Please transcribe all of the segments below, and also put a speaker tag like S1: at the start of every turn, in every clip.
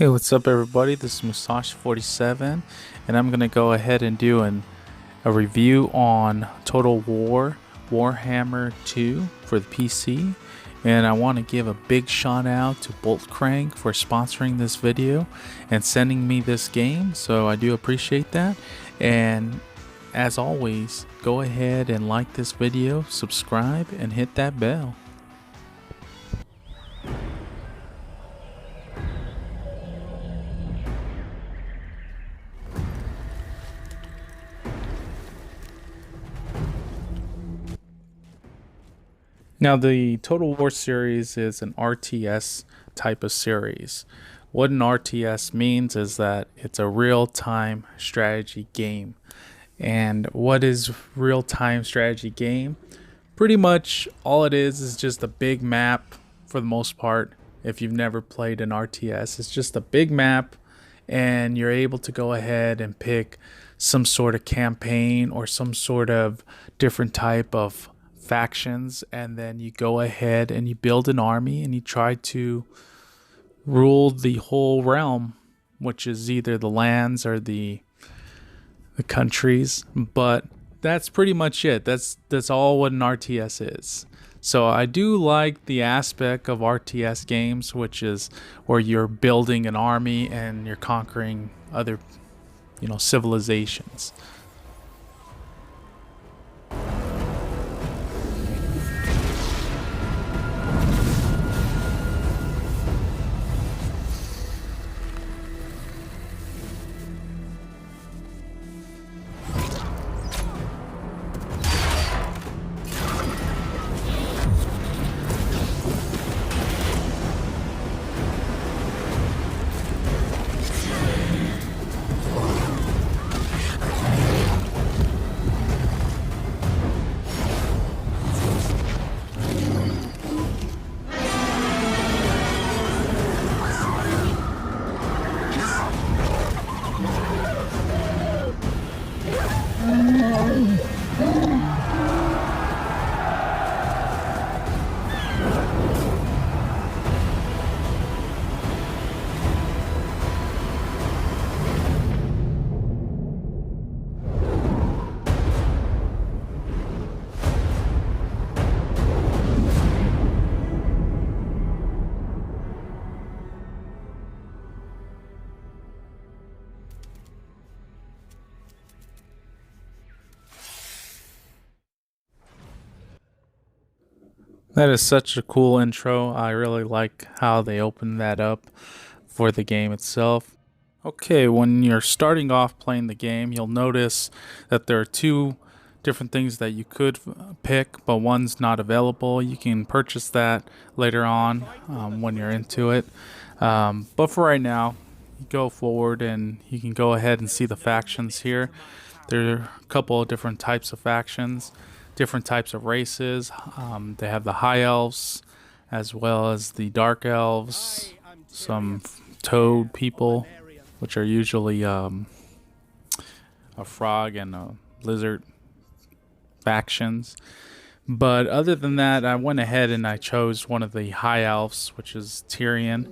S1: Hey, what's up, everybody? This is Musashi47, and I'm gonna go ahead and do a review on Total War Warhammer 2 for the PC. And I want to give a big shout out to Bolt Crank for sponsoring this video and sending me this game, so I do appreciate that. And as always, go ahead and like this video, subscribe, and hit that bell. Now, the Total War series is an RTS type of series. What an RTS means is that it's a real-time strategy game. And what is real-time strategy game? Pretty much all it is just a big map for the most part. If you've never played an RTS, it's just a big map, and you're able to go ahead and pick some sort of campaign or some sort of different type of factions, and then you go ahead and you build an army and you try to rule the whole realm, which is either the lands or the countries. But that's pretty much it. That's all what an RTS is. So I do like the aspect of RTS games, which is where you're building an army and you're conquering other, civilizations. That is such a cool intro. I really like how they opened that up for the game itself. Okay, when you're starting off playing the game, you'll notice that there are two different things that you could pick, but one's not available. You can purchase that later on when you're into it. But for right now, you go forward and you can go ahead and see the factions here. There are a couple of different types of factions, different types of races. They have the high elves as well as the dark elves, some toad people, which are usually a frog and a lizard factions. But other than that, I went ahead and I chose one of the high elves, which is Tyrion.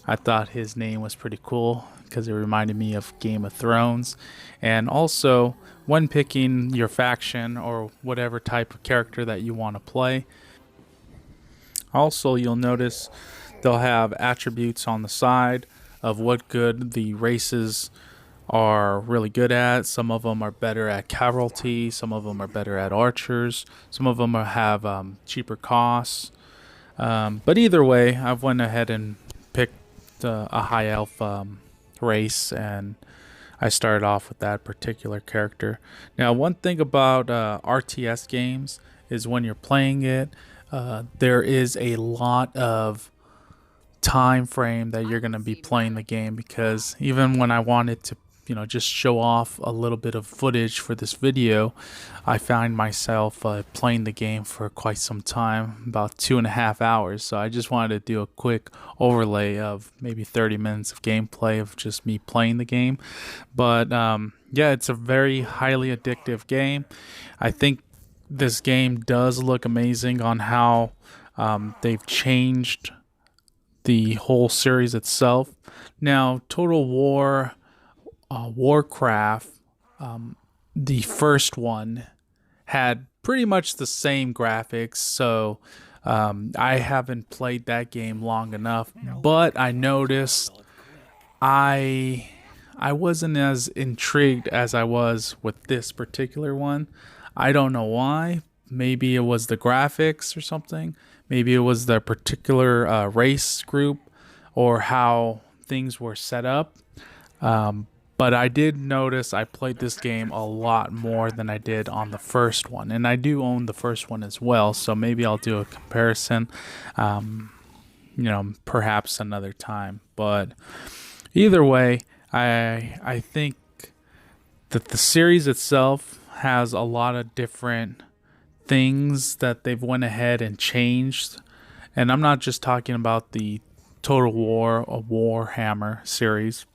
S1: I thought his name was pretty cool because it reminded me of Game of Thrones. And also, when picking your faction or whatever type of character that you want to play, also you'll notice they'll have attributes on the side of what good the races are really good at. Some of them are better at cavalry, some of them are better at archers, some of them have cheaper costs. But either way, I've went ahead and picked a high elf race, and I started off with that particular character. Now, one thing about RTS games is when you're playing it, there is a lot of time frame that you're going to be playing the game, because even when I wanted to just show off a little bit of footage for this video, I find myself playing the game for quite some time, about 2.5 hours. So I just wanted to do a quick overlay of maybe 30 minutes of gameplay of just me playing the game. But yeah, it's a very highly addictive game. I think this game does look amazing on how they've changed the whole series itself. Now, Total War, Warcraft, the first one had pretty much the same graphics, so I haven't played that game long enough, but I noticed I I wasn't as intrigued as I was with this particular one. I don't know why. Maybe it was the graphics or something. Maybe it was the particular race group or how things were set up. But I did notice I played this game a lot more than I did on the first one. And I do own the first one as well, so maybe I'll do a comparison, perhaps another time. But either way, I think that the series itself has a lot of different things that they've went ahead and changed. And I'm not just talking about the Total War or Warhammer series.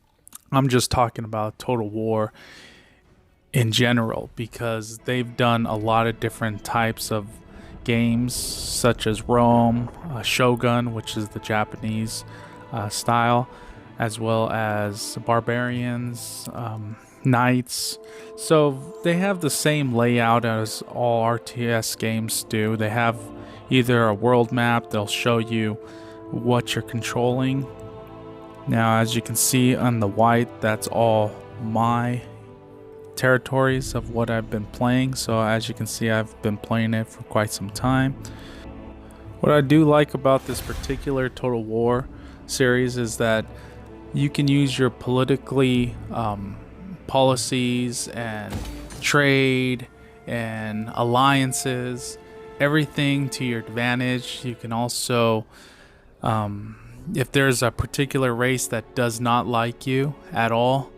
S1: I'm just talking about Total War in general, because they've done a lot of different types of games, such as Rome, Shogun, which is the Japanese style, as well as barbarians, knights. So they have the same layout as all RTS games do. They have either a world map, they'll show you what you're controlling. Now, as you can see on the white, that's all my territories of what I've been playing. So as you can see, I've been playing it for quite some time. What I do like about this particular Total War series is that you can use your politically policies and trade and alliances, everything to your advantage. You can also, if there's a particular race that does not like you at all,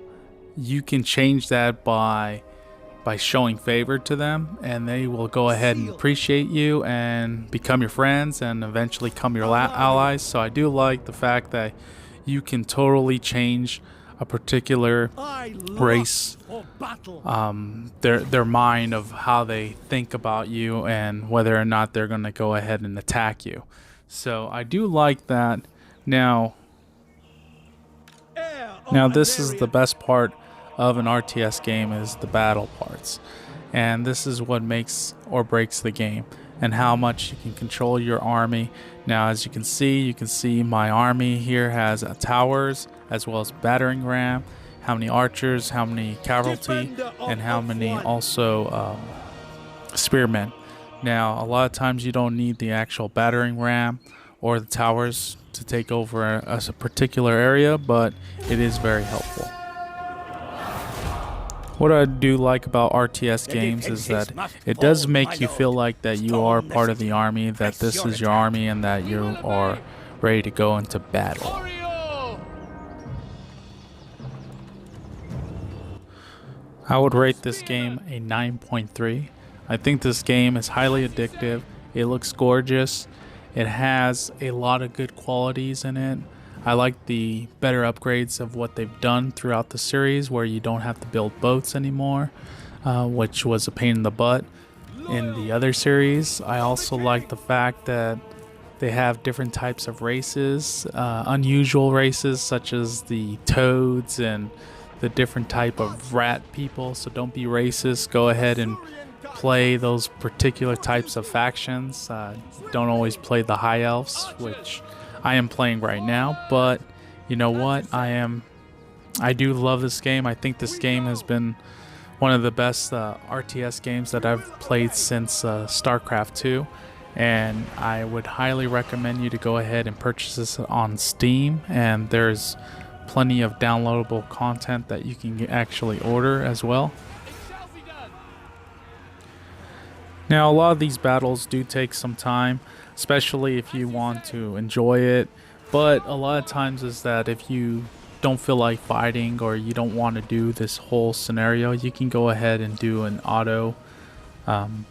S1: you can change that by showing favor to them, and they will go ahead and appreciate you and become your friends and eventually become your allies. So I do like the fact that you can totally change a particular race, their mind of how they think about you and whether or not they're going to go ahead and attack you. So I do like that. Now this is the best part of an RTS game, is the battle parts. And this is what makes or breaks the game, and how much you can control your army. Now, as you can see my army here has towers as well as battering ram, how many archers, how many cavalry, and how many also spearmen. Now, a lot of times you don't need the actual battering ram or the towers to take over a particular area, but it is very helpful. What I do like about RTS games is that it does make you feel like that you are part of the army, that this is your army, and that you are ready to go into battle. I would rate this game a 9.3. I think this game is highly addictive. It looks gorgeous. It has a lot of good qualities in it. I like the better upgrades of what they've done throughout the series, where you don't have to build boats anymore, which was a pain in the butt in the other series. I also like the fact that they have different types of races, unusual races such as the toads and the different type of rat people. So don't be racist. Go ahead and play those particular types of factions. Don't always play the high elves, which I am playing right now, but you know what? I do love this game. I think this game has been one of the best RTS games that I've played since StarCraft 2, and I would highly recommend you to go ahead and purchase this on Steam, and there's plenty of downloadable content that you can actually order as well. Now, a lot of these battles do take some time, especially if you want to enjoy it, but a lot of times is that if you don't feel like fighting or you don't want to do this whole scenario, you can go ahead and do an auto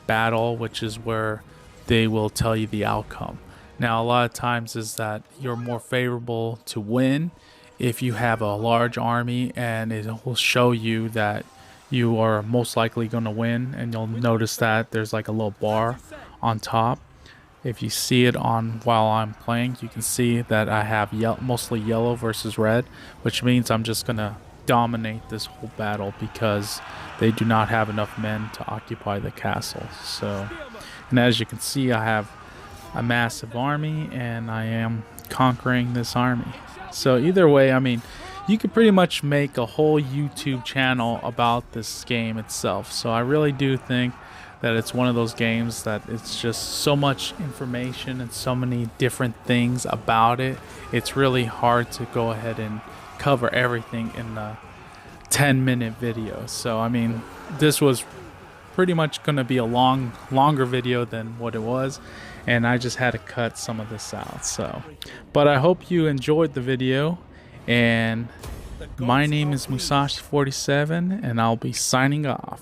S1: battle, which is where they will tell you the outcome. Now, a lot of times is that you're more favorable to win if you have a large army, and it will show you that you are most likely going to win, and you'll notice that there's like a little bar on top. If you see it on while I'm playing, you can see that I have mostly yellow versus red, which means I'm just gonna dominate this whole battle because they do not have enough men to occupy the castle. So, and as you can see, I have a massive army and I am conquering this army. So either way, I mean, you could pretty much make a whole YouTube channel about this game itself. So I really do think that it's one of those games that it's just so much information and so many different things about it. It's really hard to go ahead and cover everything in a 10-minute video. So I mean, this was pretty much going to be a longer video than what it was, and I just had to cut some of this out. So, but I hope you enjoyed the video, and my name is Musashi47, and I'll be signing off.